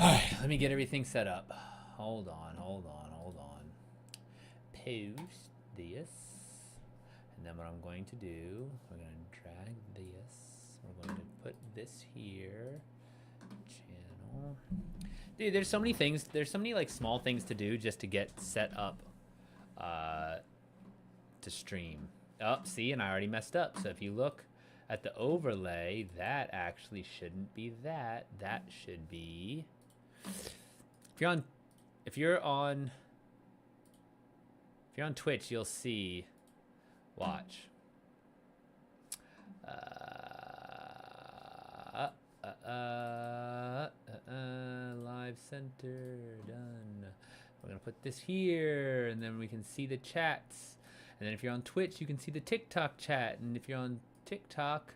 All right, let me get everything set up. Hold on. Post this. And then what I'm going to do, we're going to drag this. We're going to put this here. Channel. Dude, there's so many things. There's so many like small things to do just to get set up to stream. Oh, see, and I already messed up. So if you look at the overlay, that actually shouldn't be that. That should be... If you're on Twitch, you'll see. Watch. Live center done. We're gonna put this here, and then we can see the chats. And then if you're on Twitch, you can see the TikTok chat. And if you're on TikTok,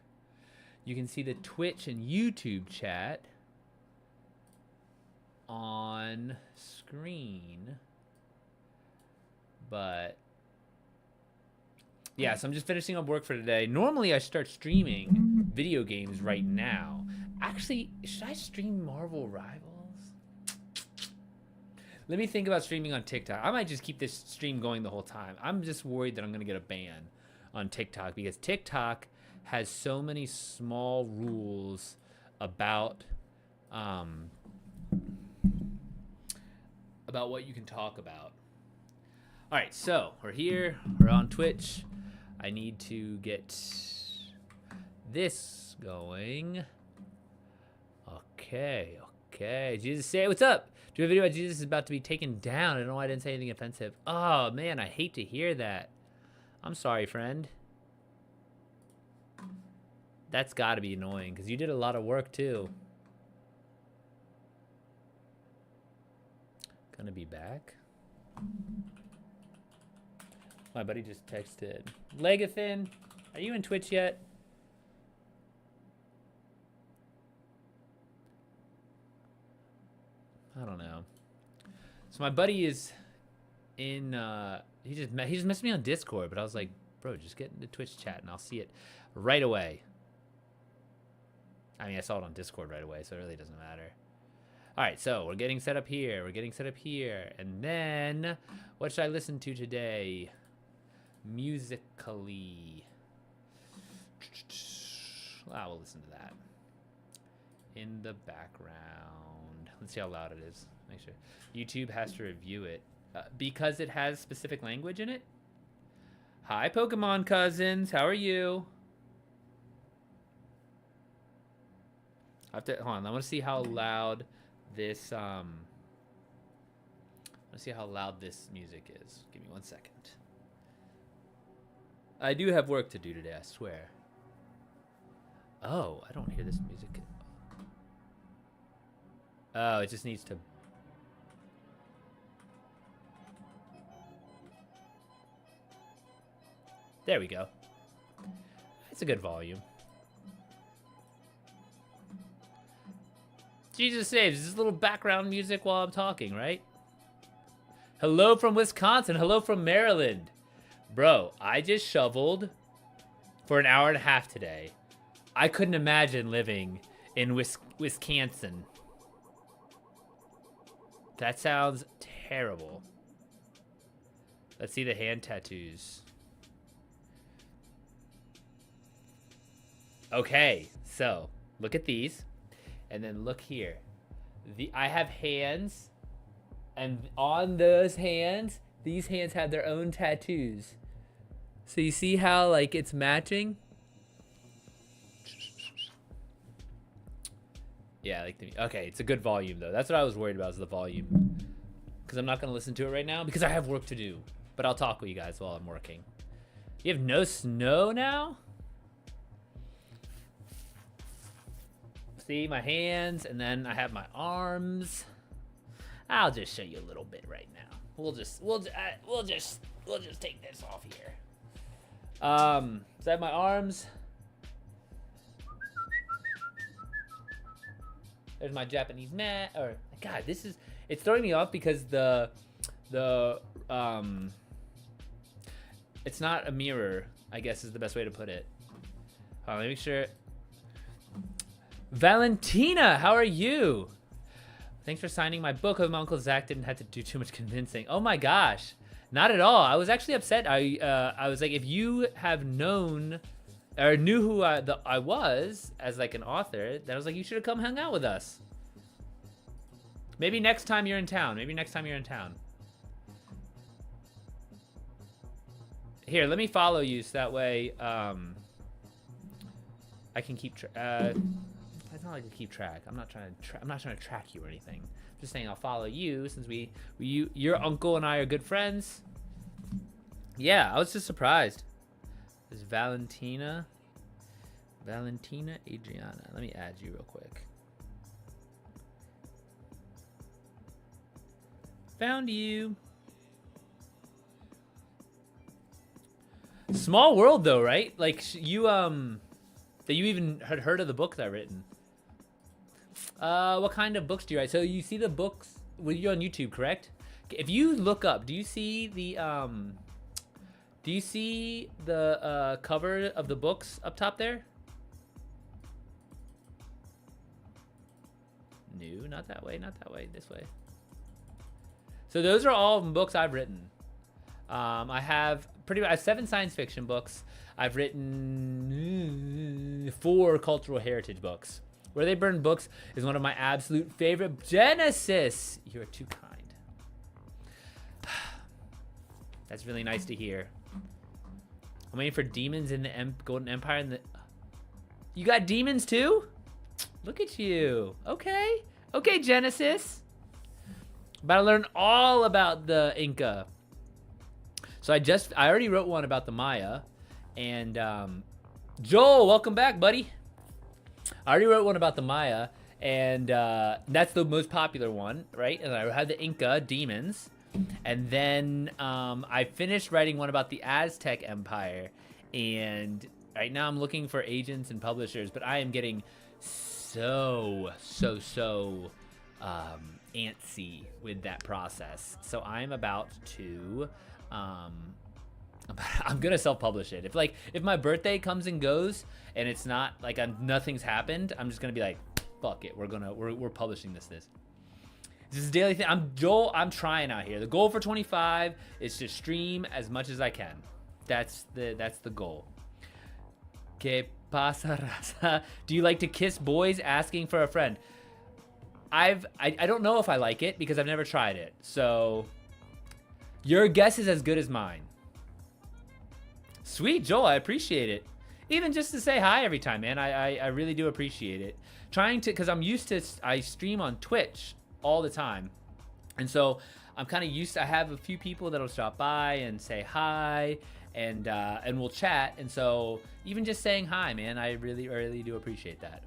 you can see the Twitch and YouTube chat on screen. But yeah, so I'm just finishing up work for today. Normally I start streaming video games right now. Actually, should I stream Marvel Rivals? Let me think about streaming on TikTok. I might just keep this stream going the whole time. I'm just worried that I'm gonna get a ban on TikTok because TikTok has so many small rules about what you can talk about. All right, so we're here. We're on Twitch. I need to get this going. Okay. Jesus, say what's up? Do a video about Jesus is about to be taken down. I don't know why I didn't say anything offensive. Oh, man, I hate to hear that. I'm sorry, friend. That's got to be annoying because you did a lot of work, too. Gonna be back. My buddy just texted. Legathan, are you in Twitch yet? I don't know. So my buddy is in. He just messaged me on Discord, but I was like, bro, just get into Twitch chat and I'll see it right away. I mean, I saw it on Discord right away, so it really doesn't matter. All right, so we're getting set up here. And then, what should I listen to today? Musically. We'll listen to that. In the background. Let's see how loud it is. Make sure. YouTube has to review it. Because it has specific language in it? Hi, Pokemon cousins. How are you? Hold on. I want to see how loud this let's see how loud this music is. Give me 1 second. I do have work to do today, I swear. Oh, I don't hear this music. Oh, it just needs to. There we go. It's a good volume. Jesus saves. This is little background music while I'm talking, right? Hello from Wisconsin. Hello from Maryland. Bro, I just shoveled for an hour and a half today. I couldn't imagine living in Wisconsin. That sounds terrible. Let's see the hand tattoos. Okay, so look at these. And then look here. I have hands, and on those hands, these hands have their own tattoos. So you see how like it's matching? Yeah, like okay, it's a good volume though. That's what I was worried about, is the volume. Because I'm not gonna listen to it right now because I have work to do. But I'll talk with you guys while I'm working. You have no snow now? See my hands, and then I have my arms. I'll just show you a little bit right now. We'll just take this off here. So I have my arms. There's my Japanese mat. Or God, it's throwing me off because it's not a mirror, I guess is the best way to put it. Let me make sure. Valentina, how are you? Thanks for signing my book. My Uncle Zach didn't have to do too much convincing. Oh my gosh. Not at all. I was actually upset. I was like, if you have known or knew who I was as like an author, then I was like, you should have come hang out with us. Maybe next time you're in town. Here, let me follow you so that way I can keep it's not like I keep track. I'm not trying to track you or anything. I'm just saying I'll follow you since your uncle and I are good friends. Yeah, I was just surprised. There's Valentina Adriana. Let me add you real quick. Found you. Small world though, right? Like you that you even had heard of the book that I've written. What kind of books do you write? So you see the books when you're on YouTube, correct? If you look up, do you see the cover of the books up top there? No, not that way, this way. So those are all books I've written. I have 7 science fiction books. I've written 4 cultural heritage books. Where They Burn Books is one of my absolute favorite. Genesis, you're too kind. That's really nice to hear. I'm waiting for demons in the Golden Empire. You got demons too? Look at you. Okay, Genesis. About to learn all about the Inca. So I already wrote one about the Maya, and Joel, welcome back, buddy. I already wrote one about the Maya, and that's the most popular one, right? And I had the Inca demons, and then I finished writing one about the Aztec Empire, and right now I'm looking for agents and publishers, but I am getting so antsy with that process. So I'm about to I'm gonna self-publish it. If my birthday comes and goes and it's not like nothing's happened, I'm just gonna be like, fuck it, we're publishing this. This is a daily thing. I'm trying out here. The goal for 25 is to stream as much as I can. That's the goal. Que pasa, raza? Do you like to kiss boys asking for a friend? I don't know if I like it because I've never tried it. So your guess is as good as mine. Sweet, Joel, I appreciate it. Even just to say hi every time, man. I really do appreciate it. Because I'm used to, I stream on Twitch all the time. And so I'm kind of used to, I have a few people that'll stop by and say hi and we'll chat. And so even just saying hi, man, I really do appreciate that.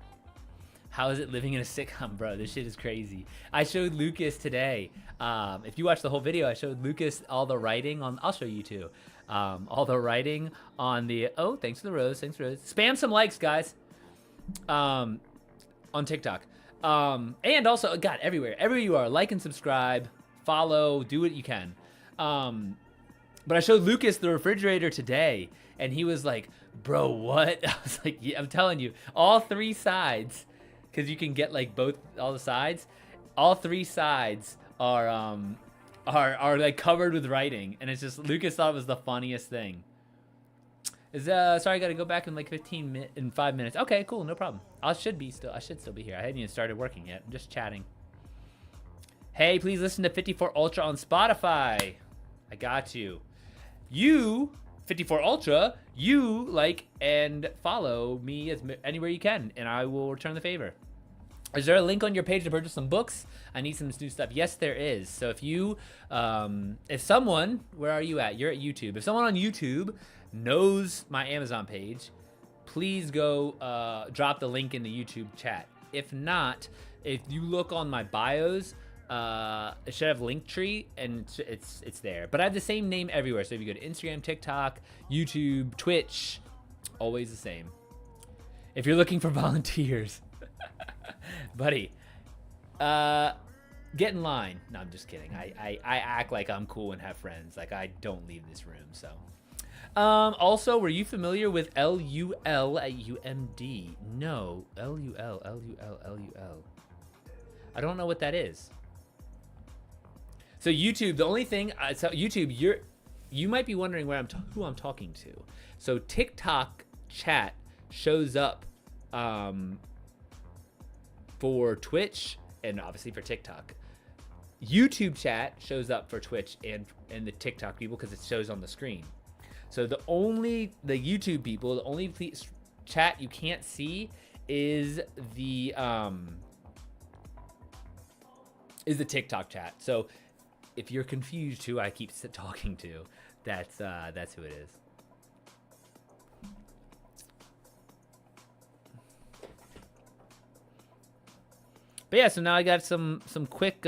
How is it living in a sitcom, bro? This shit is crazy. I showed Lucas today. If you watch the whole video, I showed Lucas all the writing on, I'll show you too. All the writing on the, oh, thanks for the rose. Spam some likes, guys. On TikTok. And also, God, everywhere you are, like and subscribe, follow, do what you can. But I showed Lucas the refrigerator today, and he was like, bro, what? I was like, yeah, I'm telling you, all 3 sides, because you can get like all the sides, all 3 sides are like covered with writing, and it's just, Lucas thought it was the funniest thing. Sorry, I gotta go back in like 5 minutes. Okay, cool, no problem. I should still be here. I hadn't even started working yet. I'm just chatting. Hey, please listen to 54 Ultra on Spotify. I got you. You, 54 Ultra, you like and follow me anywhere you can, and I will return the favor. Is there a link on your page to purchase some books? I need some new stuff. Yes, there is. So if you, if someone, where are you at? You're at YouTube. If someone on YouTube knows my Amazon page, please go drop the link in the YouTube chat. If not, if you look on my bios, it should have Linktree, and it's there. But I have the same name everywhere. So if you go to Instagram, TikTok, YouTube, Twitch, always the same. If you're looking for volunteers, buddy, get in line. No, I'm just kidding. I act like I'm cool and have friends. Like, I don't leave this room. So also, were you familiar with LUL at UMD? No, LUL. I don't know what that is. So YouTube, the only thing, so YouTube, you might be wondering who I'm talking to. So TikTok chat shows up for Twitch and obviously for TikTok. YouTube chat shows up for Twitch and the TikTok people because it shows on the screen. So the YouTube people, the only chat you can't see is the TikTok chat. So if you're confused who I keep talking to, that's who it is. But yeah, so now I got some quick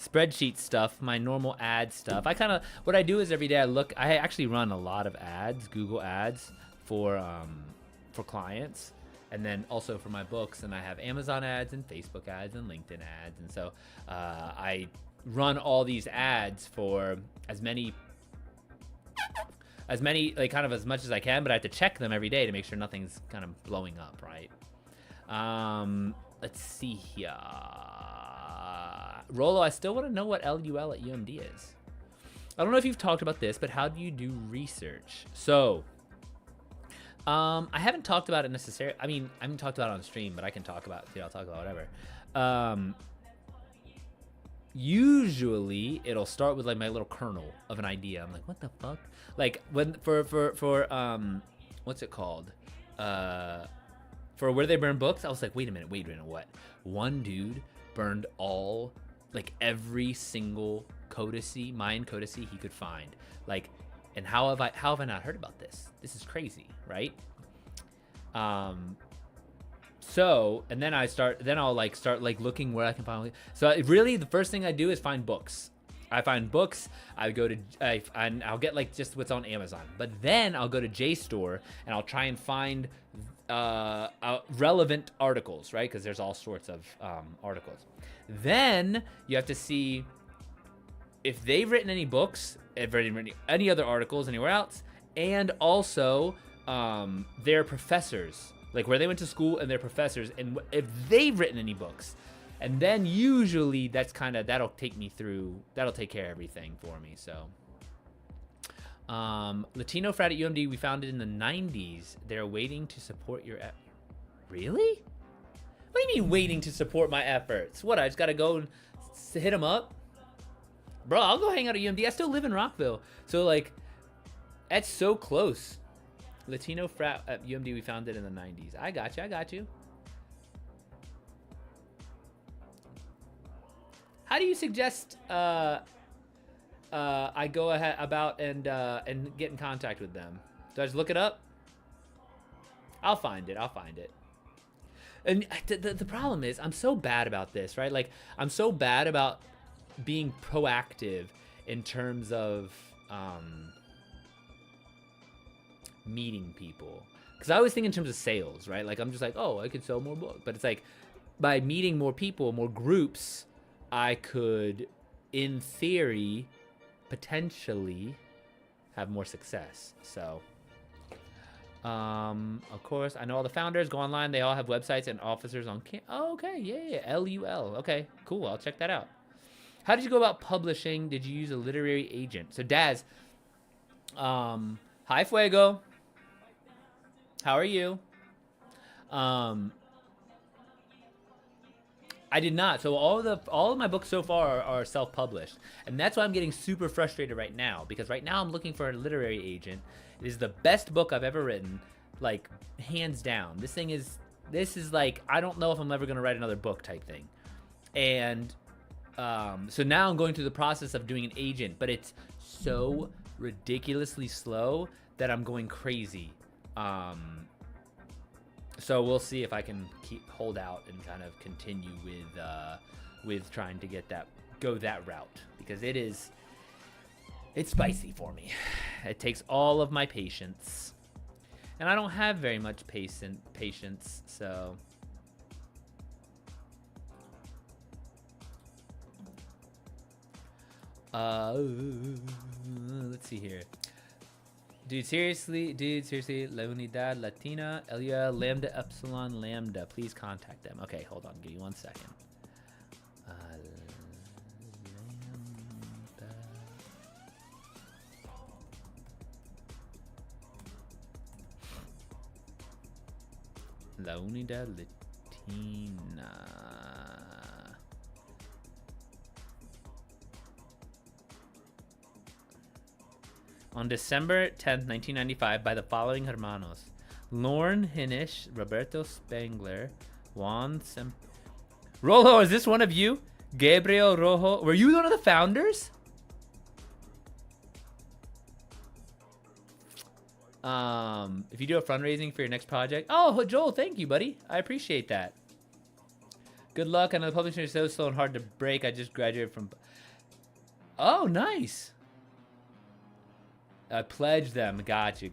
spreadsheet stuff, my normal ad stuff. What I do is every day I actually run a lot of ads, Google ads for clients, and then also for my books, and I have Amazon ads and Facebook ads and LinkedIn ads, and so I run all these ads for as many like kind of as much as I can, but I have to check them every day to make sure nothing's kind of blowing up, right? Let's see here. Rolo, I still want to know what LUL at UMD is. I don't know if you've talked about this, but how do you do research? So, I haven't talked about it necessarily. I mean, I haven't talked about it on stream, but I can talk about, I'll talk about whatever. Usually it'll start with like my little kernel of an idea. I'm like, what the fuck? Like when for what's it called? For Where They Burn Books, I was like, wait a minute, what? One dude burned every single Mayan codice he could find. Like, and how have I not heard about this? This is crazy, right? So, and then I'll start looking where I can find. So really the first thing I do is find books. I find books, I'll get like just what's on Amazon, but then I'll go to JSTOR and I'll try and find relevant articles, right? Because there's all sorts of articles. Then you have to see if they've written any books, if written any other articles anywhere else, and also their professors, like where they went to school and their professors, and if they've written any books. And then usually that'll take care of everything for me. So Latino frat at UMD, we founded in the 90s. They're waiting to support your Really? What do you mean waiting to support my efforts? What, I just gotta go and hit them up? Bro, I'll go hang out at UMD. I still live in Rockville. So like, that's so close. Latino frat at UMD, we founded in the 90s. I got you. How do you suggest I go ahead about and get in contact with them? Do I just look it up? I'll find it. And the problem is, I'm so bad about this, right? Like, I'm so bad about being proactive in terms of meeting people. Because I always think in terms of sales, right? Like, I'm just like, oh, I could sell more books. But it's like, by meeting more people, more groups, I could, in theory, potentially have more success. So, of course, I know all the founders. Go online. They all have websites and officers on Oh, okay. Yeah. LUL. Okay, cool. I'll check that out. How did you go about publishing? Did you use a literary agent? So, Daz, hi, Fuego. How are you? I did not. So all of my books so far are self-published, and that's why I'm getting super frustrated right now, because right now I'm looking for a literary agent. It is the best book I've ever written, like hands down. This is like, I don't know if I'm ever gonna write another book type thing, and so now I'm going through the process of doing an agent, but it's so ridiculously slow that I'm going crazy. So we'll see if I can hold out and kind of continue with trying to go that route, because it's spicy for me. It takes all of my patience, and I don't have very much patience. So let's see here. Dude, seriously, La Unidad Latina, Elia, Lambda, Epsilon, Lambda. Please contact them. Okay, hold on. Give me 1 second. La Unidad Latina. On December 10th, 1995, by the following hermanos: Lorne Hinish, Roberto Spengler, Juan Sem... Rolo, is this one of you? Gabriel Rojo. Were you one of the founders? If you do a fundraising for your next project. Oh, Joel, thank you, buddy. I appreciate that. Good luck. I know the publishing is so slow and hard to break. I just graduated from... Oh, nice. I pledged them. Gotcha.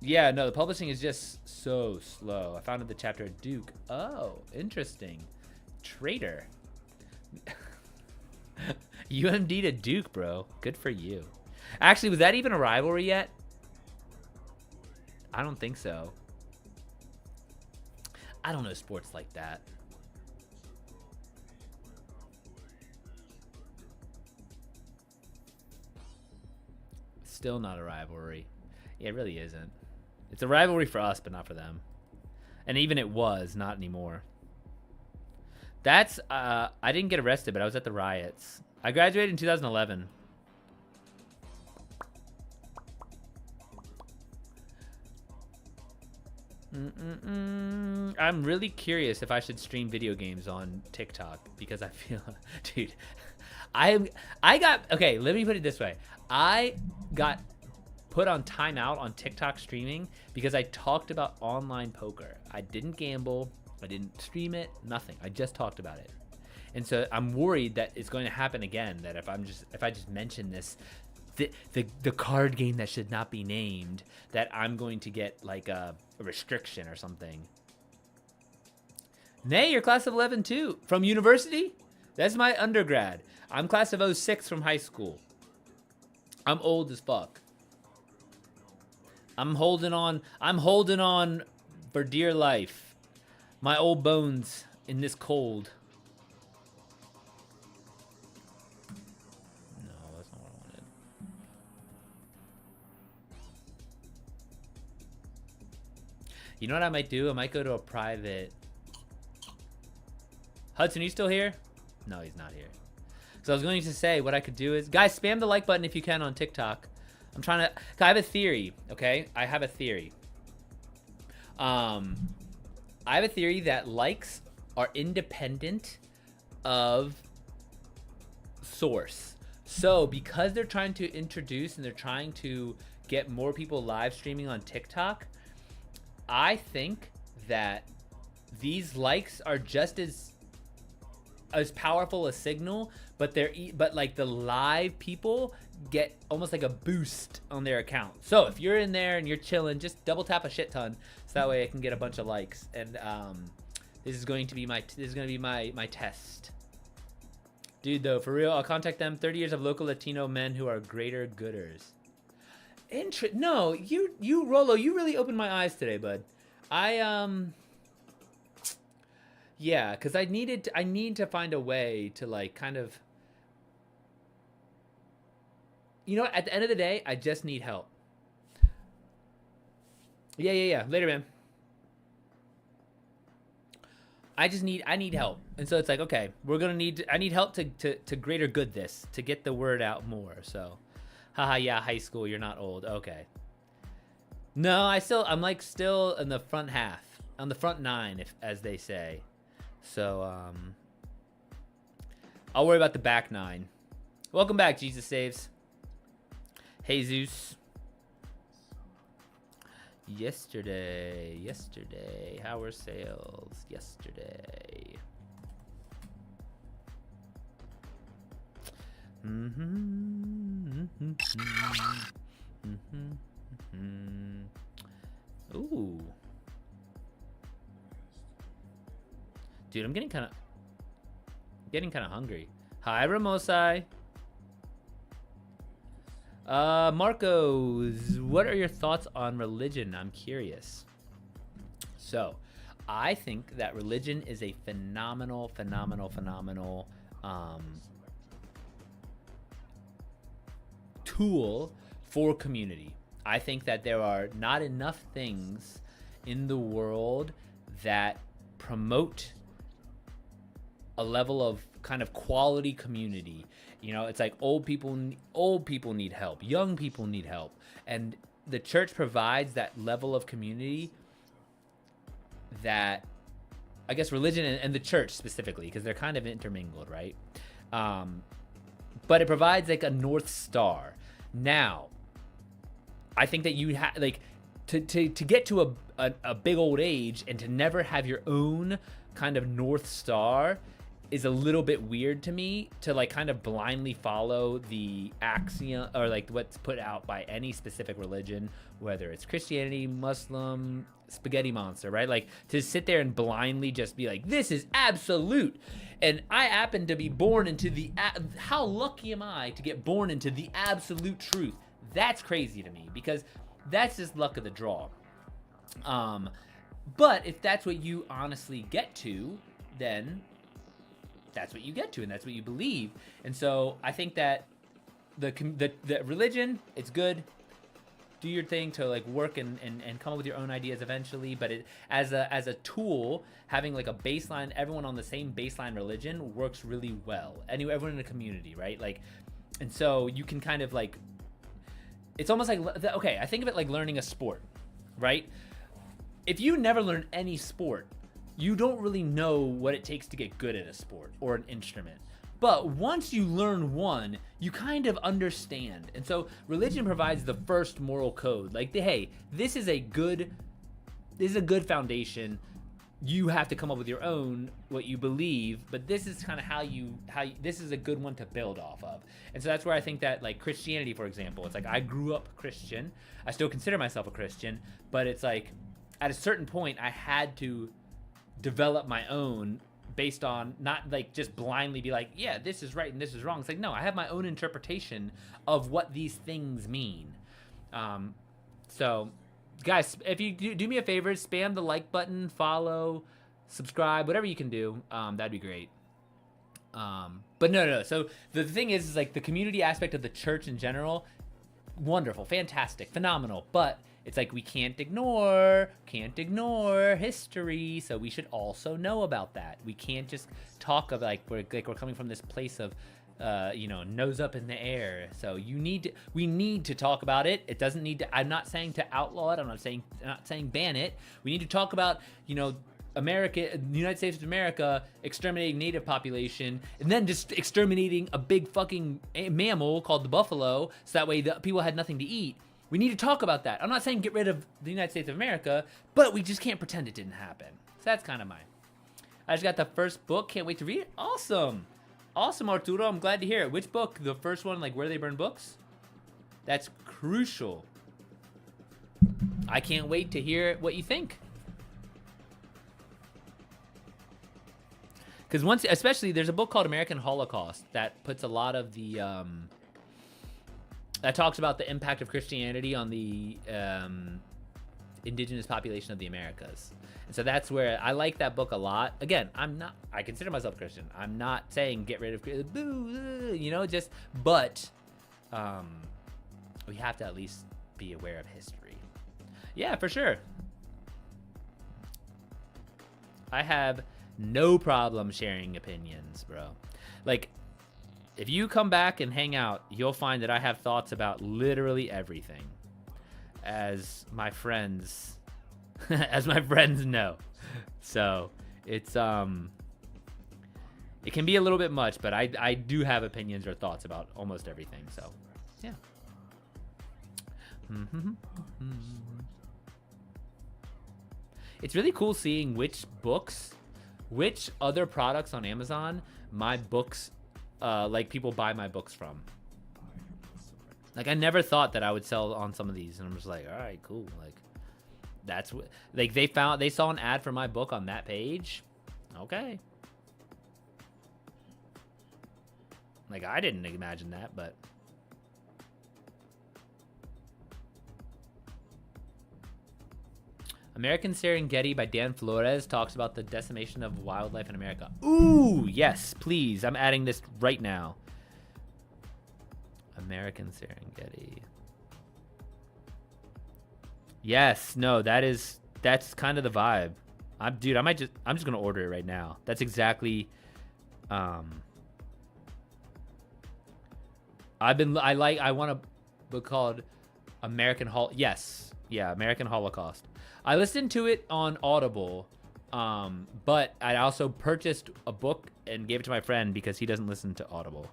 Yeah, no, the publishing is just so slow. I founded the chapter at Duke. Oh, interesting. Traitor. UMD to Duke, bro. Good for you. Actually, was that even a rivalry yet? I don't think so. I don't know sports like that. Still not a rivalry. Yeah, it really isn't. It's a rivalry for us, but not for them. And even it was, not anymore. That's, I didn't get arrested, but I was at the riots. I graduated in 2011. I'm really curious if I should stream video games on TikTok because I feel, dude, okay, let me put it this way. I got put on timeout on TikTok streaming because I talked about online poker. I didn't gamble. I didn't stream it, nothing. I just talked about it. And so I'm worried that it's going to happen again, that if I just mention this, the card game that should not be named, that I'm going to get like a restriction or something. Nay, you're class of 11 too. From university? That's my undergrad. I'm class of 06 from high school. I'm old as fuck. I'm holding on for dear life. My old bones in this cold. No, that's not what I wanted. You know what I might do? I might go to a private... Hudson, are you still here? No, he's not here. So I was going to say what I could do is... Guys, spam the like button if you can on TikTok. I'm trying to... I have a theory, okay? I have a theory. I have a theory that likes are independent of source. So because they're trying to introduce and they're trying to get more people live streaming on TikTok, I think that these likes are just as powerful a signal, but like the live people get almost like a boost on their account. So if you're in there and you're chilling, just double tap a shit ton, so that way I can get a bunch of likes. And this is going to be my test. Dude, though, for real, I'll contact them. 30 years of local Latino men who are greater gooders. No, you Rolo, you really opened my eyes today, bud. Yeah, because I need to find a way to like kind of, you know, at the end of the day, I just need help. Yeah. Later, man. I need help. And so it's like, okay, I need help to greater good this, to get the word out more. So, haha, yeah, high school, you're not old. Okay. No, I'm like still in the front half, on the front nine, as they say. So, I'll worry about the back nine. Welcome back, Jesus Saves. Jesus. Yesterday, how were sales yesterday? Ooh. Dude, I'm getting kind of hungry. Hi, Ramosai. Marcos, what are your thoughts on religion? I'm curious. So, I think that religion is a phenomenal tool for community. I think that there are not enough things in the world that promote a level of kind of quality community. You know, it's like old people need help, young people need help, and the church provides that level of community that I guess religion and the church specifically, because they're kind of intermingled, right? But it provides like a North Star. Now, I think that you have like to get to a big old age and to never have your own kind of North Star is a little bit weird to me, to like kind of blindly follow the axiom or like what's put out by any specific religion, whether it's Christianity, Muslim, spaghetti monster, right? Like to sit there and blindly just be like, this is absolute. And I happen to be born into how lucky am I to get born into the absolute truth? That's crazy to me, because that's just luck of the draw. But if that's what you honestly get to, then that's what you get to, and that's what you believe. And so I think that the religion, it's good. Do your thing to like work and come up with your own ideas eventually. But it as a tool, having like a baseline, everyone on the same baseline religion works really well. Anyway, everyone in a community, right? Like, and so you can kind of like, it's almost like, okay, I think of it like learning a sport, right? If you never learn any sport, you don't really know what it takes to get good at a sport or an instrument. But once you learn one, you kind of understand. And so religion provides the first moral code. Like, hey, this is a good foundation. You have to come up with your own, what you believe, but this is kind of how this is a good one to build off of. And so that's where I think that like Christianity, for example, it's like I grew up Christian. I still consider myself a Christian, but it's like at a certain point I had to develop my own based on not like just blindly be like, yeah, this is right and this is wrong. It's like, no, I have my own interpretation of what these things mean. So guys, if you do me a favor, spam the like button, follow, subscribe, whatever you can do. That'd be great. But no. So the thing is like the community aspect of the church in general, wonderful, fantastic, phenomenal. But it's like we can't ignore history, so we should also know about that. We can't just talk of like we're coming from this place of nose up in the air. So we need to talk about it. It doesn't need to. I'm not saying to outlaw it. I'm not saying ban it. We need to talk about America, the United States of America, exterminating native population, and then just exterminating a big fucking mammal called the buffalo, so that way the people had nothing to eat. We need to talk about that. I'm not saying get rid of the United States of America, but we just can't pretend it didn't happen. So that's kind of I just got the first book. Can't wait to read it. Awesome, Arturo. I'm glad to hear it. Which book? The first one, like Where They Burn Books? That's crucial. I can't wait to hear what you think. Because especially there's a book called American Holocaust that puts a lot of the that talks about the impact of Christianity on the indigenous population of the Americas. And so that's where I like that book a lot. Again, I consider myself Christian. I'm not saying get rid of, but we have to at least be aware of history. Yeah, for sure. I have no problem sharing opinions, bro. Like, if you come back and hang out, you'll find that I have thoughts about literally everything, as my friends know. So it's it can be a little bit much, but I do have opinions or thoughts about almost everything. So yeah. It's really cool seeing which other products on Amazon my books like people buy my books from. Like I never thought that I would sell on some of these, and I'm just like, all right, cool. Like that's what like they saw an ad for my book on that page. Okay. Like I didn't imagine that, but American Serengeti by Dan Flores talks about the decimation of wildlife in America. Ooh, yes, please. I'm adding this right now. American Serengeti. Yes, no, that's kind of the vibe. I'm just gonna order it right now. That's exactly. I want a book called American American Holocaust. I listened to it on Audible, but I also purchased a book and gave it to my friend because he doesn't listen to Audible.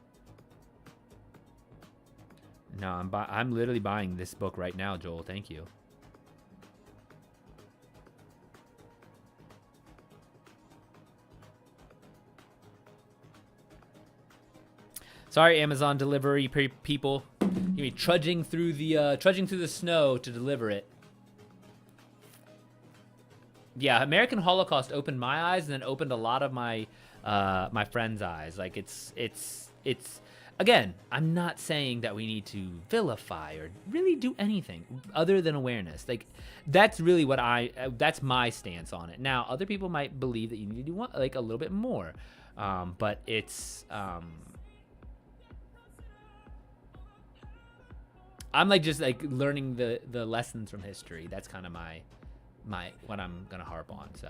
No, I'm literally buying this book right now, Joel. Thank you. Sorry, Amazon delivery people. You'll be trudging through the snow to deliver it. Yeah, American Holocaust opened my eyes and then opened a lot of my my friends' eyes. Like it's again, I'm not saying that we need to vilify or really do anything other than awareness. Like that's really what that's my stance on it. Now, other people might believe that you need to do like a little bit more. But it's I'm like just like learning the lessons from history. That's kind of my what I'm gonna harp on. So,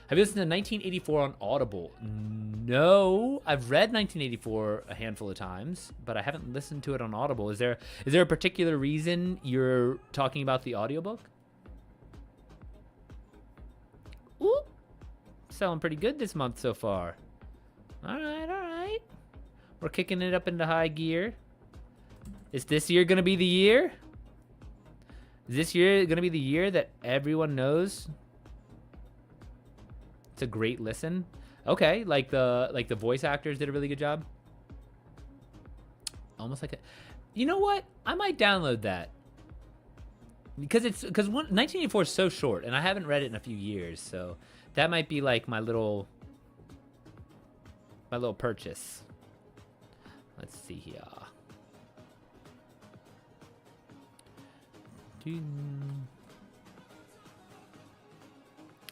have you listened to 1984 on Audible? No, I've read 1984 a handful of times, but I haven't listened to it on Audible. Is there a particular reason you're talking about the audiobook? Ooh, selling pretty good this month so far. All right. We're kicking it up into high gear. Is this year gonna be the year? Is this year gonna be the year that everyone knows it's a great listen? Okay, like the voice actors did a really good job. Almost like you know what? I might download that because 1984 is so short, and I haven't read it in a few years, so that might be like my little purchase. Let's see here.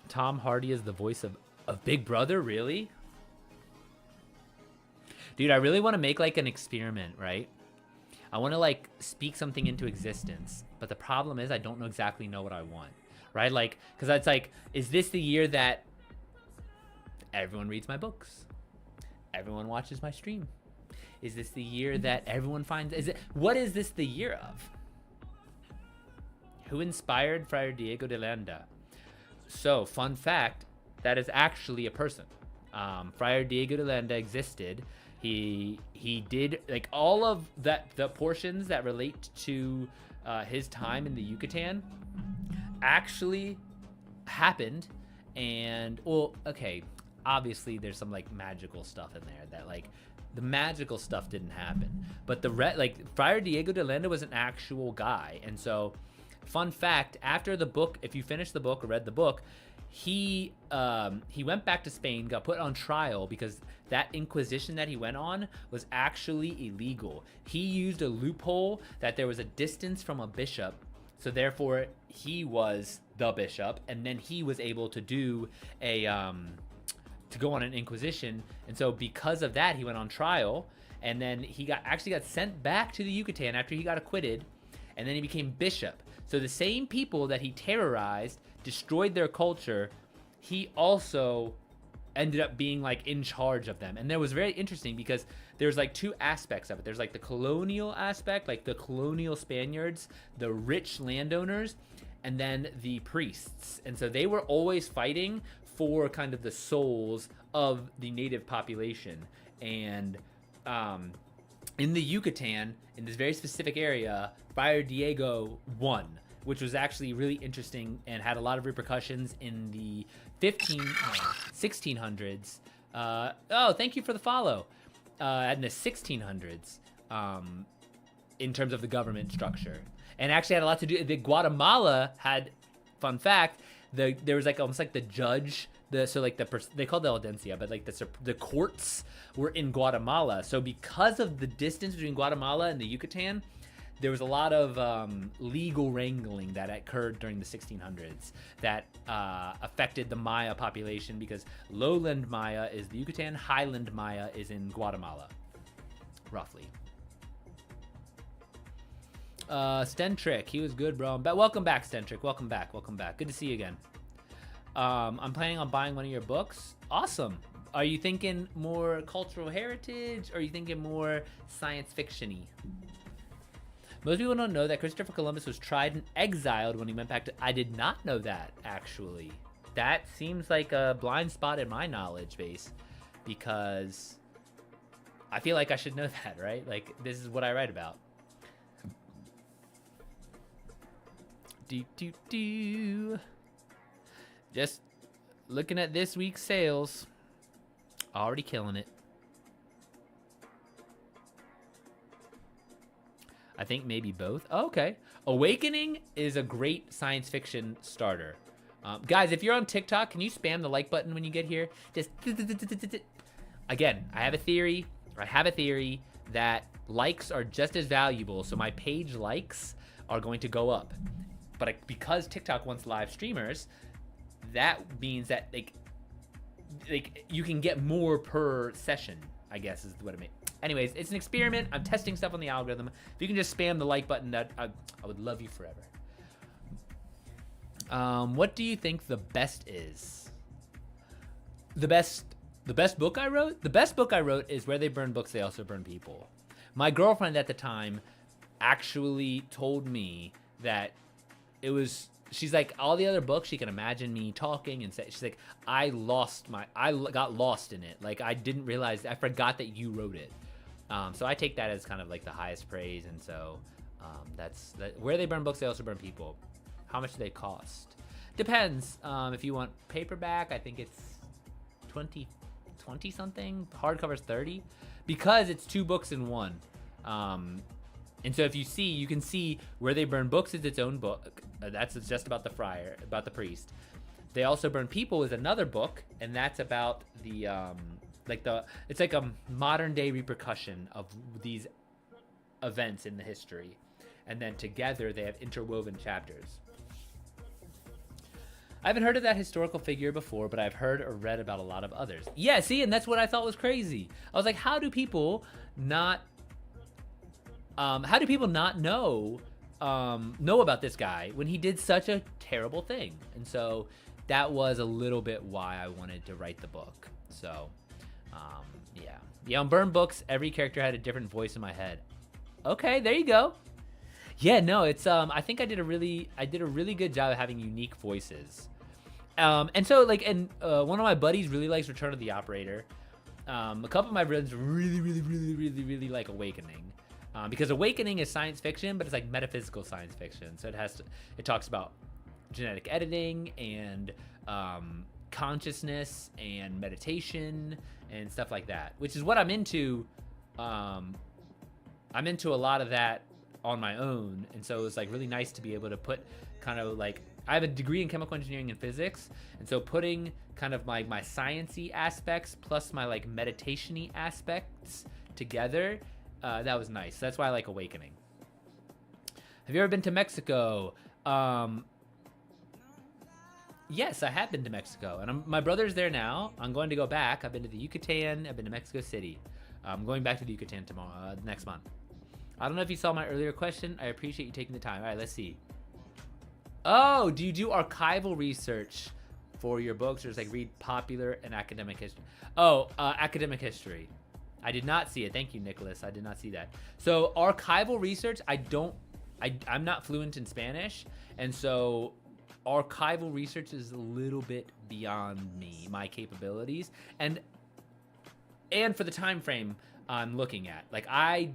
Tom Hardy is the voice of Big Brother, really? Dude, I really want to make like an experiment, right? I want to like speak something into existence, but the problem is I don't exactly know what I want, right? Like, because it's like, is this the year that everyone reads my books? Everyone watches my stream? Is this the year that everyone finds, what is this the year of? Who inspired Friar Diego de Landa? So, fun fact, that is actually a person. Friar Diego de Landa existed. He did like all of the portions that relate to his time in the Yucatan actually happened. And well, okay, obviously there's some like magical stuff in there that like the magical stuff didn't happen, but Friar Diego de Landa was an actual guy. And so, fun fact, after the book, if you finish the book or read the book, he went back to Spain, got put on trial because that Inquisition that he went on was actually illegal. He used a loophole that there was a distance from a bishop, so therefore he was the bishop, and then he was able to do to go on an Inquisition. And so because of that, he went on trial, and then he got sent back to the Yucatan after he got acquitted, and then he became bishop. So the same people that he terrorized, destroyed their culture, he also ended up being like in charge of them. And that was very interesting because there's like two aspects of it. There's like the colonial aspect, like the colonial Spaniards, the rich landowners, and then the priests. And so they were always fighting for kind of the souls of the native population. And in the Yucatan, in this very specific area, Friar Diego won, which was actually really interesting and had a lot of repercussions in the 1600s. Oh, thank you for the follow. In the 1600s, in terms of the government structure, and actually had a lot to do. The Guatemala had, fun fact, there was like almost like the judge. They called the audiencia, but like the courts were in Guatemala. So because of the distance between Guatemala and the Yucatan, there was a lot of legal wrangling that occurred during the 1600s that affected the Maya population, because lowland Maya is the Yucatan, highland Maya is in Guatemala, roughly. Stentrick, he was good, bro. But welcome back, Stentrick. Welcome back. Good to see you again. I'm planning on buying one of your books. Awesome. Are you thinking more cultural heritage, or are you thinking more science fiction-y? Most people don't know that Christopher Columbus was tried and exiled when he went back to... I did not know that, actually. That seems like a blind spot in my knowledge base, because I feel like I should know that, right? Like, this is what I write about. Just looking at this week's sales. Already killing it. I think maybe both. Oh, okay. Awakening is a great science fiction starter. Guys, if you're on TikTok, can you spam the like button when you get here? Just again, I have a theory that likes are just as valuable. So my page likes are going to go up. But because TikTok wants live streamers, that means that like you can get more per session, I guess is what it means. Anyways, it's an experiment. I'm testing stuff on the algorithm. If you can just spam the like button, that I would love you forever. What do you think the best is? The best book I wrote? The best book I wrote is Where They Burn Books, They Also Burn People. My girlfriend at the time actually told me that it was... She's like, all the other books, she can imagine me talking and say, she's like, I got lost in it. Like, I didn't realize, I forgot that you wrote it. So I take that as kind of like the highest praise. And so that's Where They Burn Books, They Also Burn People. How much do they cost? Depends. If you want paperback, I think it's 20 something. Hardcover's 30, because it's 2 books in one. And so if you can see Where They Burn Books is its own book. That's just about the friar, about the priest. They Also Burn People is another book, and that's about the it's like a modern day repercussion of these events in the history, and then together they have interwoven chapters. I haven't heard of that historical figure before, but I've heard or read about a lot of others. Yeah, see, and that's what I thought was crazy. I was like, how do people not know about this guy when he did such a terrible thing? And so that was a little bit why I wanted to write the book. So yeah, on Burn Books, every character had a different voice in my head. Okay, there you go. Yeah, no, it's I think I did a really good job of having unique voices. And so one of my buddies really likes Return of the Operator. A couple of my friends really like Awakening. Because Awakening is science fiction, but it's like metaphysical science fiction. So it talks about genetic editing and consciousness and meditation and stuff like that, which is what I'm into. I'm into a lot of that on my own, and so it's like really nice to be able to put kind of like, I have a degree in chemical engineering and physics, and so putting kind of my science-y aspects plus my like meditation-y aspects together. That was nice. That's why I like Awakening. Have you ever been to Mexico? Yes, I have been to Mexico, and my brother's there now. I'm going to go back. I've been to the Yucatan. I've been to Mexico City. I'm going back to the Yucatan tomorrow, next month. I don't know if you saw my earlier question. I appreciate you taking the time. All right, let's see. Oh, do you do archival research for your books, or just like read popular and academic history? Oh, academic history. I did not see it. Thank you, Nicholas. I did not see that. So archival research, I'm not fluent in Spanish, and so archival research is a little bit beyond my capabilities, and for the time frame I'm looking at. Like I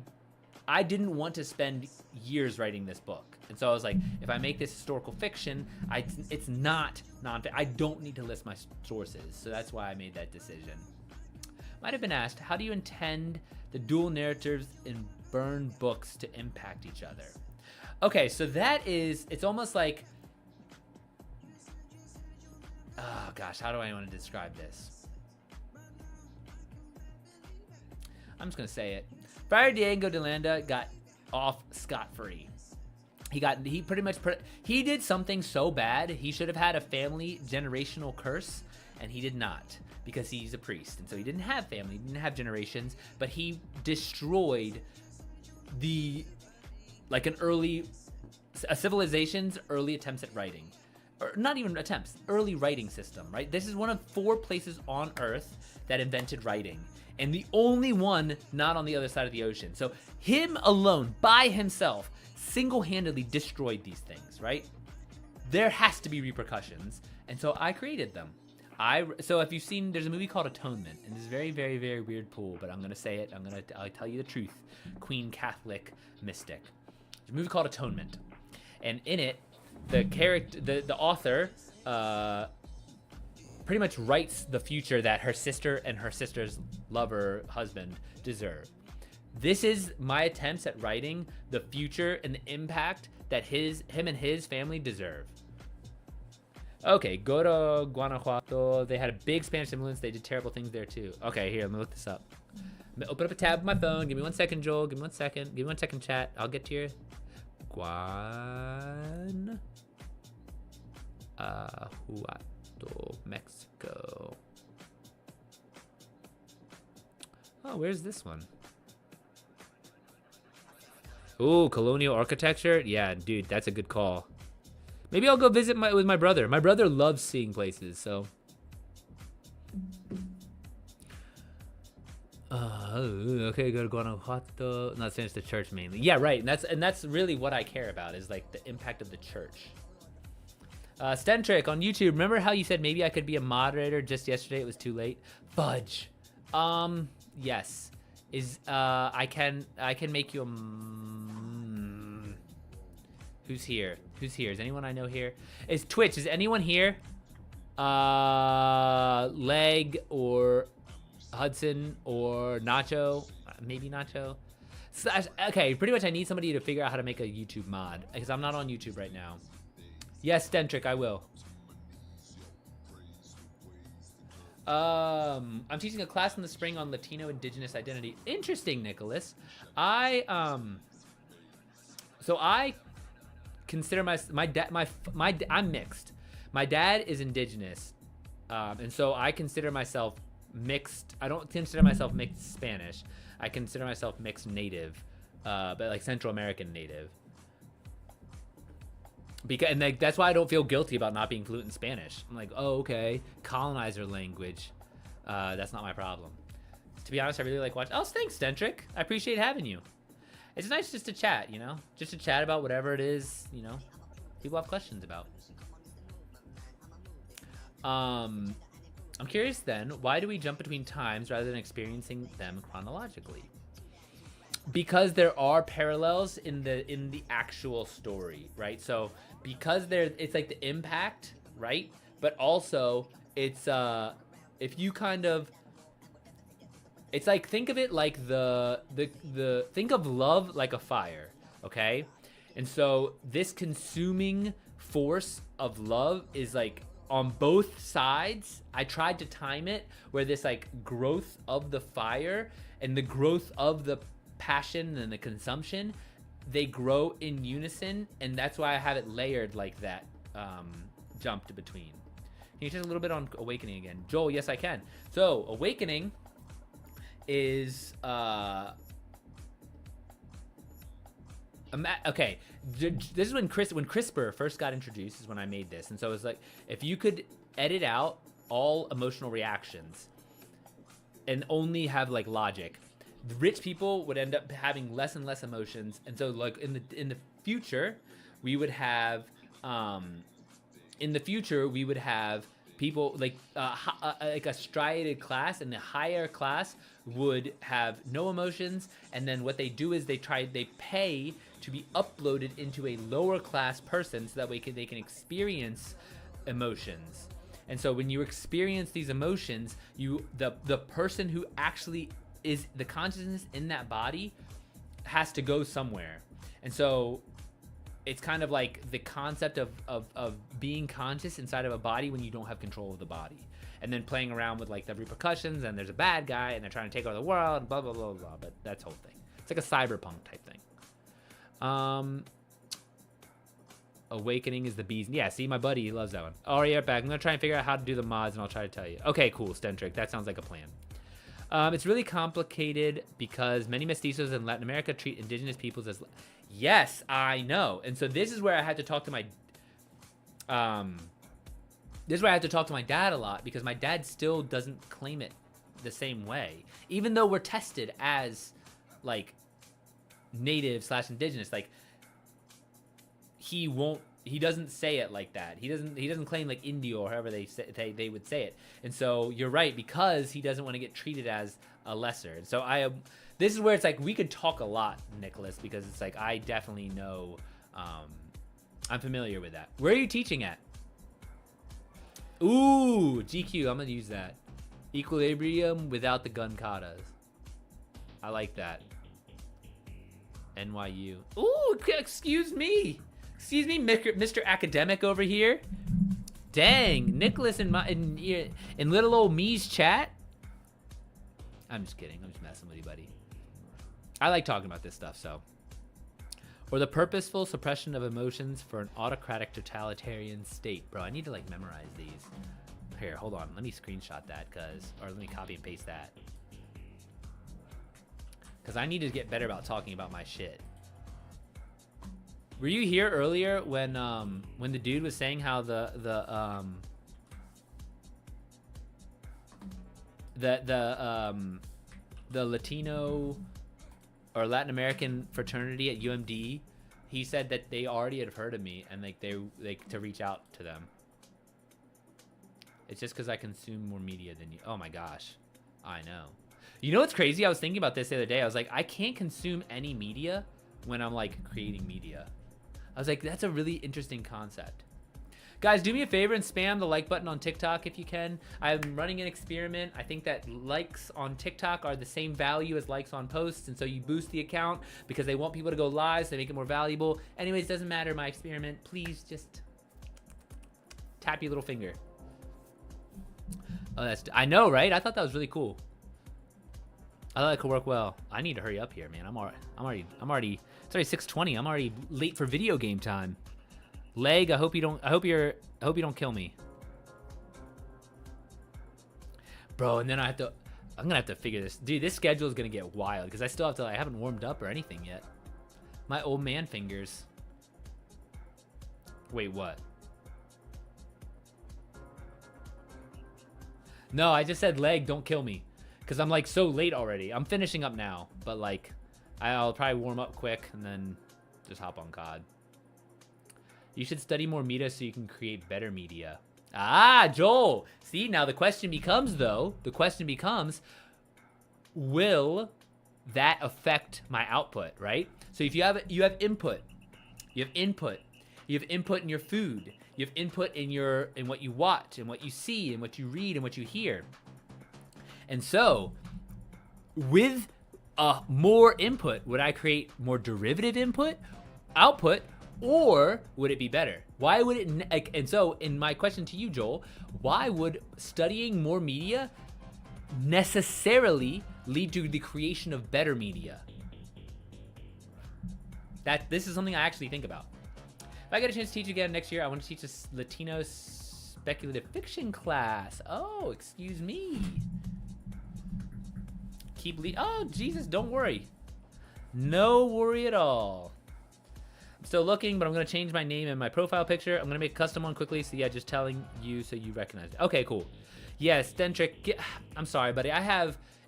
didn't want to spend years writing this book, and so I was like, if I make this historical fiction, it's not I don't need to list my sources, so that's why I made that decision. Might have been asked, how do you intend the dual narratives in Burn Books to impact each other? Okay, so it's almost like, oh gosh, how do I want to describe this? I'm just gonna say it. Friar Diego de Landa got off scot-free. He pretty much he did something so bad. He should have had a family generational curse, and he did not, because he's a priest, and so he didn't have family, he didn't have generations, but he destroyed a civilization's early attempts at writing. Or not even attempts, early writing system, right? This is one of 4 places on Earth that invented writing, and the only one not on the other side of the ocean. So him alone, by himself, single-handedly destroyed these things, right? There has to be repercussions, and so I created them. So if you've seen, there's a movie called Atonement, and it's a very, very, very weird pool, but I'm gonna say it. I'll tell you the truth. Queen Catholic mystic. There's a movie called Atonement, and in it, the author pretty much writes the future that her sister and her sister's lover husband deserve. This is my attempts at writing the future and the impact that him and his family deserve. Okay, go to Guanajuato. They had a big Spanish influence. They did terrible things there too. Okay, here, let me look this up. I'm gonna open up a tab on my phone. Give me 1 second, Joel. Give me 1 second. Give me 1 second, chat. I'll get to your Guanajuato, Mexico. Oh, where's this one? Ooh, colonial architecture? Yeah, dude, that's a good call. Maybe I'll go visit with my brother. My brother loves seeing places, so. Okay, go to Guanajuato. Not saying it's the church mainly. Yeah, right. And that's really what I care about, is like the impact of the church. Stentrick on YouTube. Remember how you said maybe I could be a moderator just yesterday? It was too late. Fudge. Yes. I can make you a. Who's here? Who's here? Is anyone I know here? Is Twitch? Is anyone here? Leg or Hudson or Nacho? Maybe Nacho. Okay, pretty much I need somebody to figure out how to make a YouTube mod, because I'm not on YouTube right now. Yes, Stentrick, I will. I'm teaching a class in the spring on Latino indigenous identity. Interesting, Nicholas. So I consider I'm mixed. My dad is indigenous, and so I consider myself mixed. I don't consider myself mixed Spanish. I consider myself mixed native, but like Central American native. And that's why I don't feel guilty about not being fluent in Spanish. I'm like, oh, okay, colonizer language. That's not my problem. To be honest, I really like watching. Oh, thanks, Stentrick. I appreciate having you. It's nice just to chat, you know? Just to chat about whatever it is, you know, people have questions about. I'm curious then, why do we jump between times rather than experiencing them chronologically? Because there are parallels in the actual story, right? So because it's like the impact, right? But also it's if you kind of, it's like, think of it like think of love like a fire, okay? And so this consuming force of love is like on both sides. I tried to time it where this like growth of the fire and the growth of the passion and the consumption, they grow in unison, and that's why I have it layered like that, jumped between. Can you touch a little bit on Awakening again? Joel, yes I can. So Awakening is okay, this is when CRISPR first got introduced, is when I made this. And so it's like, if you could edit out all emotional reactions and only have like logic, the rich people would end up having less and less emotions. And so like in the future we would have people like a striated class, and the higher class would have no emotions. And then what they do is they pay to be uploaded into a lower class person, so that way they can experience emotions. And so when you experience these emotions, the person who actually is the consciousness in that body has to go somewhere. And so it's kind of like the concept of being conscious inside of a body when you don't have control of the body, and then playing around with like the repercussions, and there's a bad guy and they're trying to take over the world, blah blah blah blah. But that's the whole thing. It's like a cyberpunk type thing. Awakening is the bees. Yeah, see, my buddy, he loves that one. Oh, yeah, back. I'm going to try and figure out how to do the mods, and I'll try to tell you. Okay, cool, Stentric. That sounds like a plan. It's really complicated because many mestizos in Latin America treat indigenous peoples as... Yes, I know. And so this is where I had to talk to my... This is where I had to talk to my dad a lot, because my dad still doesn't claim it the same way. Even though we're tested as, like, native/indigenous, like... He doesn't say it like that. He doesn't claim like Indio or however they would say it. And so you're right, because he doesn't want to get treated as a lesser. And so this is where it's like we could talk a lot, Nicholas, because it's like I definitely know, I'm familiar with that. Where are you teaching at? Ooh, GQ, I'm gonna use that. Equilibrium without the gun katas. I like that. NYU. Ooh, excuse me. Excuse me, Mr. Academic over here. Dang, Nicholas in little old me's chat. I'm just kidding. I'm just messing with you, buddy. I like talking about this stuff, so. Or the purposeful suppression of emotions for an autocratic totalitarian state. Bro, I need to like memorize these. Here, hold on. Let me screenshot that, or let me copy and paste that. Because I need to get better about talking about my shit. Were you here earlier when the dude was saying how the Latino or Latin American fraternity at UMD, he said that they already had heard of me and like they to reach out to them. It's just because I consume more media than you. Oh my gosh, I know. You know what's crazy? I was thinking about this the other day. I was like, I can't consume any media when I'm like creating media. I was like, that's a really interesting concept. Guys, do me a favor and spam the like button on TikTok if you can. I'm running an experiment. I think that likes on TikTok are the same value as likes on posts, and so you boost the account because they want people to go live, so they make it more valuable. Anyways, doesn't matter, my experiment. Please just tap your little finger. Oh, I know, right? I thought that was really cool. I thought it could work well. I need to hurry up here, man. I'm already. It's already 6:20. I'm already late for video game time. Leg, I hope you don't kill me, bro. And then I'm gonna have to figure this, dude. This schedule is gonna get wild because I haven't warmed up or anything yet. My old man fingers. Wait, what? No, I just said leg, don't kill me. Because I'm like so late already. I'm finishing up now, but like I'll probably warm up quick and then just hop on COD. You should study more media so you can create better media. Ah, Joel. See, now the question becomes, will that affect my output, right? So if you have input, you have input in your food, you have input in what you watch and what you see and what you read and what you hear. And so, with more input, would I create more derivative output, or would it be better? Why would it, and so in my question to you, Joel, why would studying more media necessarily lead to the creation of better media? This is something I actually think about. If I get a chance to teach again next year, I want to teach a Latino speculative fiction class. Oh, excuse me. Oh, Jesus, don't worry. No worry at all. I'm still looking, but I'm going to change my name and my profile picture. I'm going to make a custom one quickly. So, yeah, just telling you so you recognize it. Okay, cool. Yes, Stentric. I'm sorry, buddy.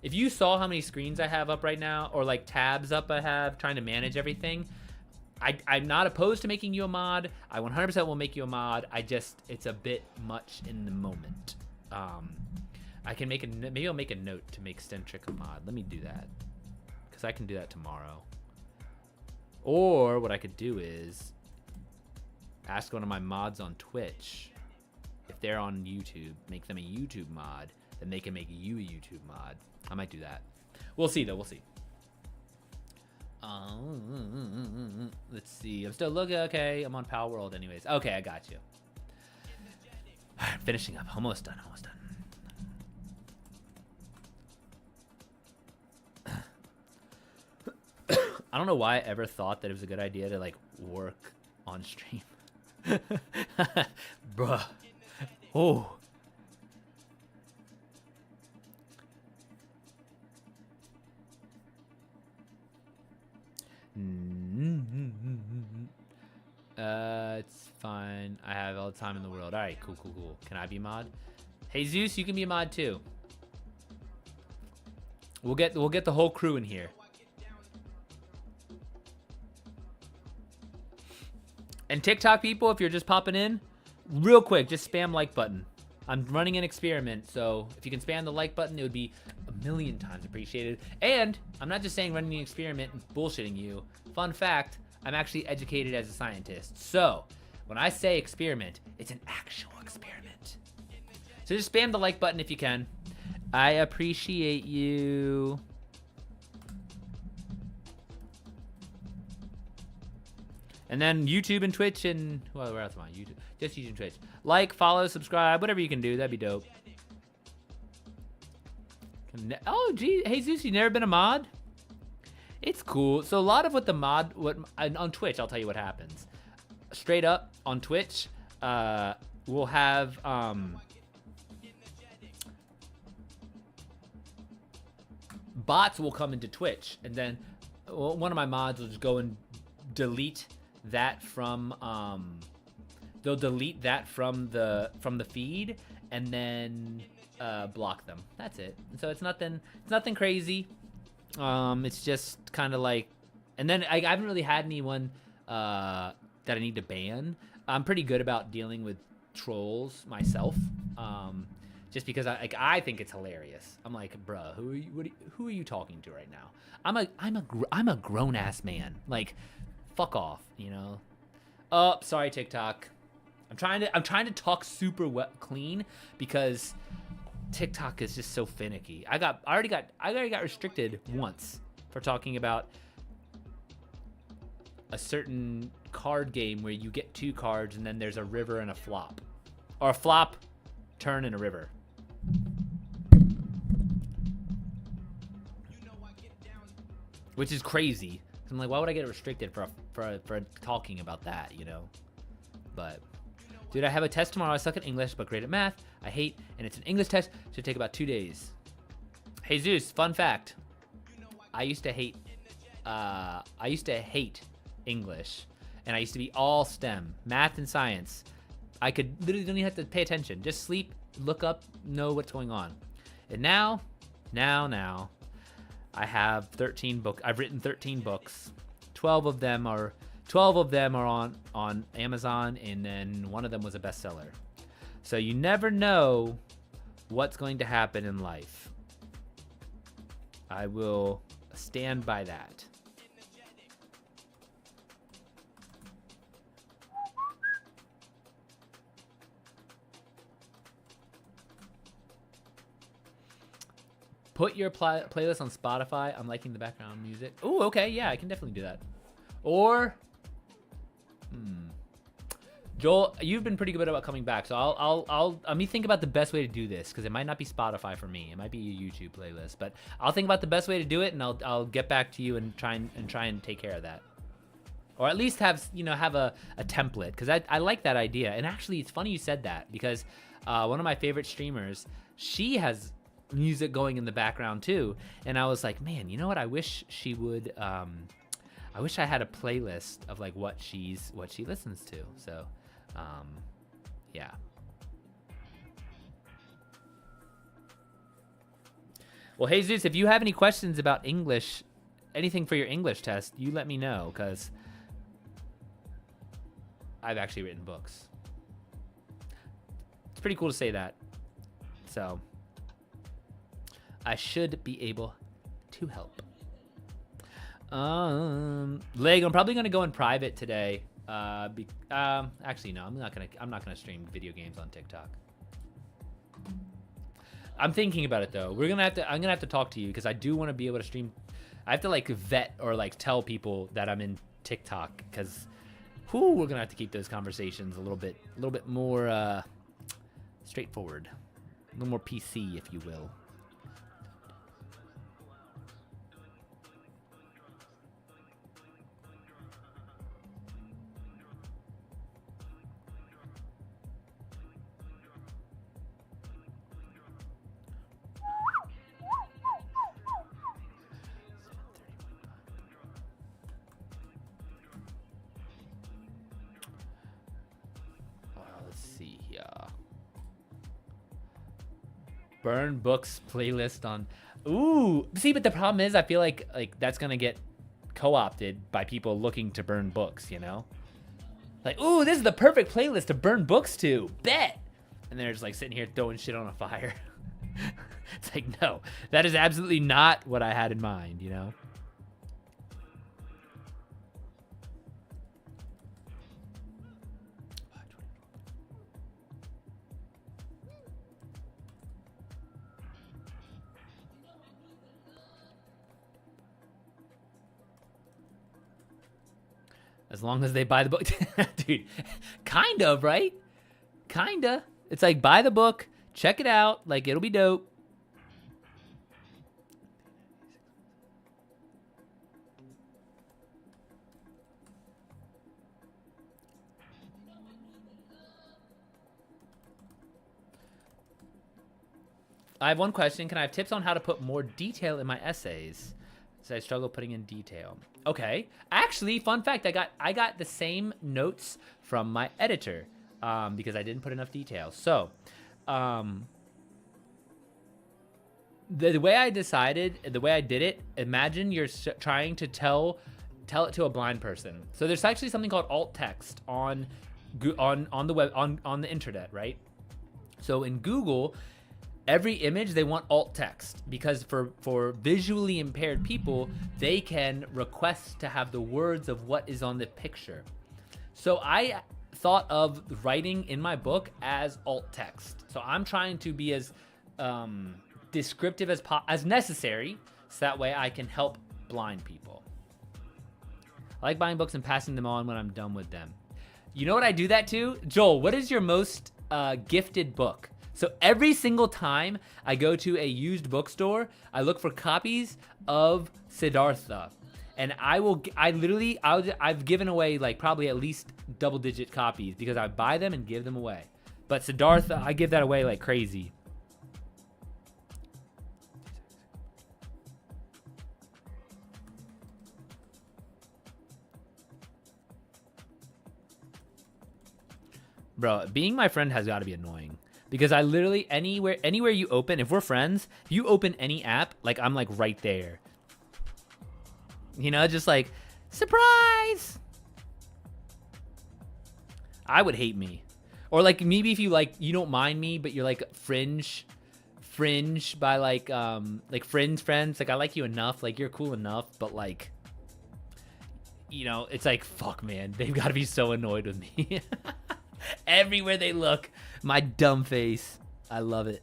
If you saw how many screens I have up right now, or like tabs up I have, trying to manage everything, I'm not opposed to making you a mod. I 100% will make you a mod. It's a bit much in the moment. I can maybe I'll make a note to make Stentric a mod. Let me do that, because I can do that tomorrow. Or what I could do is ask one of my mods on Twitch if they're on YouTube, make them a YouTube mod, then they can make you a YouTube mod. I might do that. We'll see though. We'll see. Let's see. I'm still looking. Okay, I'm on Pal World anyways. Okay, I got you. All right, finishing up. Almost done. Almost done. I don't know why I ever thought that it was a good idea to like work on stream. Bruh. Oh. It's fine. I have all the time in the world. All right, cool. Can I be mod? Hey Zeus, you can be a mod too. We'll get the whole crew in here. And TikTok people, if you're just popping in, real quick, just spam like button. I'm running an experiment, so if you can spam the like button, it would be a million times appreciated. And I'm not just saying running an experiment and bullshitting you. Fun fact, I'm actually educated as a scientist. So when I say experiment, it's an actual experiment. So just spam the like button if you can. I appreciate you. And then YouTube and Twitch and, well, where else am I? YouTube, just YouTube and Twitch. Like, follow, subscribe, whatever you can do. That'd be dope. Oh, gee. Hey, Zeus, you never been a mod? It's cool. So a lot of what the mod, on Twitch, I'll tell you what happens. Straight up on Twitch, we'll have, bots will come into Twitch, and then one of my mods will just go and delete that from they'll delete that from the feed and then block them. That's it. And so it's nothing crazy. It's just kind of like, and then I haven't really had anyone that I need to ban. I'm pretty good about dealing with trolls myself. Just because I think it's hilarious. I'm like, bruh, who are you talking to right now? I'm a grown ass man. Like, fuck off, you know. Oh, sorry, TikTok. I'm trying to talk super clean because TikTok is just so finicky. I already got restricted once for talking about a certain card game where you get 2 cards and then there's a river and a flop, or a flop, turn, and a river. Which is crazy. I'm like, why would I get restricted for talking about that, you know? But, dude, I have a test tomorrow. I suck at English, but great at math. I hate, and it's an English test. Should take about 2 days. Hey Zeus, fun fact. I used to hate English, and I used to be all STEM, math and science. I could literally don't even have to pay attention. Just sleep, look up, know what's going on. And now, I have 13 books. I've written 13 books. 12 of them are on Amazon, and then one of them was a bestseller. So you never know what's going to happen in life. I will stand by that. Put your playlist on Spotify. I'm liking the background music. Oh, okay. Yeah, I can definitely do that. Or, Joel, you've been pretty good about coming back. So I'll let me think about the best way to do this, because it might not be Spotify for me. It might be a YouTube playlist, but I'll think about the best way to do it, and I'll get back to you and try and take care of that. Or at least have a template, because I like that idea. And actually, it's funny you said that, because one of my favorite streamers, she has music going in the background too, and I was like, man, you know what, I wish she would I wish I had a playlist of like what she listens to. So yeah. Well, hey Zeus, if you have any questions about English, anything for your English test, you let me know, because I've actually written books. It's pretty cool to say that. So I should be able to help. Leg, I'm probably gonna go in private today. Actually, no, I'm not gonna stream video games on TikTok. I'm thinking about it though. I'm gonna have to talk to you, because I do want to be able to stream. I have to like vet or like tell people that I'm in TikTok, because we're gonna have to keep those conversations a little bit more straightforward, a little more PC, if you will. Burn books playlist on. Ooh, see, but the problem is, I feel like that's gonna get co-opted by people looking to burn books. You know, like, ooh, this is the perfect playlist to burn books to. Bet. And they're just like sitting here throwing shit on a fire. It's like, no, that is absolutely not what I had in mind. You know. As long as they buy the book. Dude, kind of, right? Kinda. It's like, buy the book, check it out, like, it'll be dope. I have one question. Can I have tips on how to put more detail in my essays? So I struggle putting in detail. Okay. Actually, fun fact, I got the same notes from my editor because I didn't put enough detail. So the way I decided, the way I did it, imagine you're trying to tell it to a blind person. So there's actually something called alt text on the web, on the internet, right? So in Google, every image they want alt text because for visually impaired people, they can request to have the words of what is on the picture. So I thought of writing in my book as alt text. So I'm trying to be as descriptive as necessary, so that way I can help blind people. I like buying books and passing them on when I'm done with them. You know what I do that to? Joel, what is your most gifted book? So every single time I go to a used bookstore, I look for copies of Siddhartha. And I've given away like probably at least double-digit copies because I buy them and give them away. But Siddhartha, I give that away like crazy. Bro, being my friend has got to be annoying. Because I literally, anywhere you open, if we're friends, if you open any app, like I'm like right there. You know, just like, surprise! I would hate me. Or like maybe if you like, you don't mind me, but you're like fringe by like friends. Like I like you enough, like you're cool enough, but like, you know, it's like, fuck man, they've got to be so annoyed with me. Everywhere they look, my dumb face. I love it.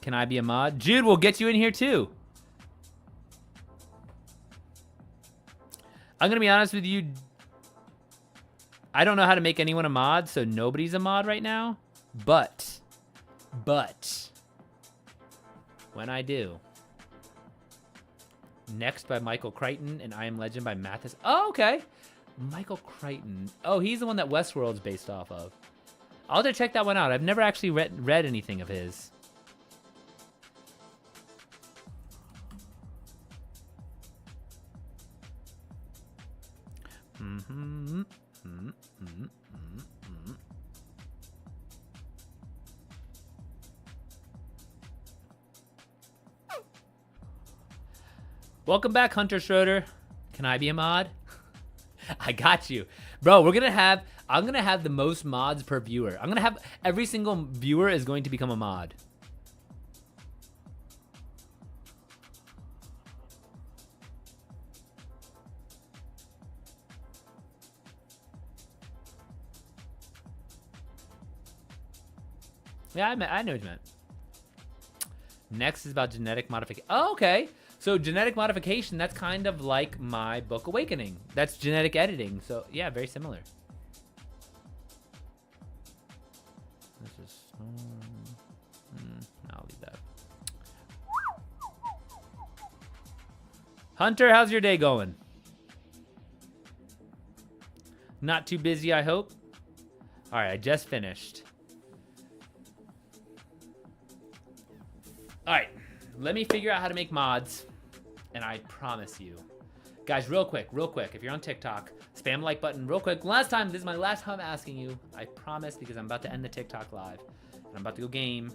Can I be a mod? Jude, we'll get you in here too. I'm going to be honest with you. I don't know how to make anyone a mod, so nobody's a mod right now. But, when I do. Next by Michael Crichton and I Am Legend by Mathis. Oh, okay. Michael Crichton. Oh, he's the one that Westworld's based off of. I'll have to check that one out. I've never actually read anything of his. Welcome back, Hunter Schroeder. Can I be a mod? I got you. Bro, I'm gonna have the most mods per viewer. I'm gonna have every single viewer is going to become a mod. Yeah, I know what you meant. Next is about genetic modification. Oh, okay. So genetic modification, that's kind of like my book Awakening. That's genetic editing. So yeah, very similar. This is, I'll leave that. Hunter, how's your day going? Not too busy, I hope. All right, I just finished. All right, let me figure out how to make mods. And I promise you, guys, real quick, if you're on TikTok, Spam like button real quick. Last time, this is my last time asking you. I promise, because I'm about to end the TikTok live. And I'm about to go game.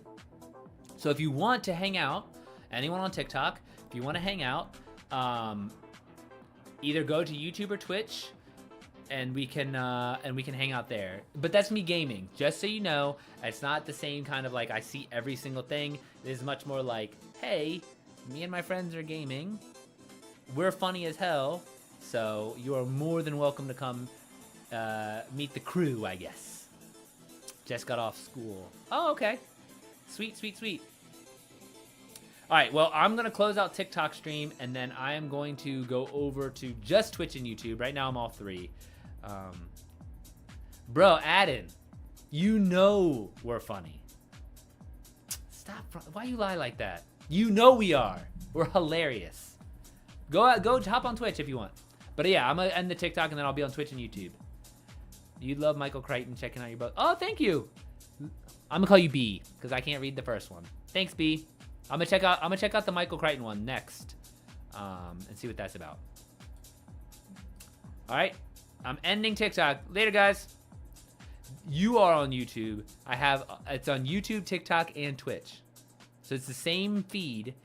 So if you want to hang out, anyone on TikTok, if you want to hang out, either go to YouTube or Twitch, and we can hang out there. But that's me gaming, just so you know. It's not the same kind of like I see every single thing. It is much more like, hey, me and my friends are gaming. We're funny as hell, so you are more than welcome to come meet the crew, I guess. Just got off school. Oh, okay. Sweet, sweet, sweet. All right, well, I'm going to close out TikTok stream, and then I am going to go over to just Twitch and YouTube. Right now, I'm all three. Bro, Adam, you know we're funny. Stop. Why you lie like that? You know we are. We're hilarious. Go hop on Twitch if you want. But yeah, I'm going to end the TikTok, and then I'll be on Twitch and YouTube. You love Michael Crichton checking out your book. Oh, thank you. I'm going to call you B, because I can't read the first one. Thanks, B. I'm gonna check out the Michael Crichton one next, and see what that's about. All right, I'm ending TikTok. Later, guys. You are on YouTube. It's on YouTube, TikTok, and Twitch, so it's the same feed.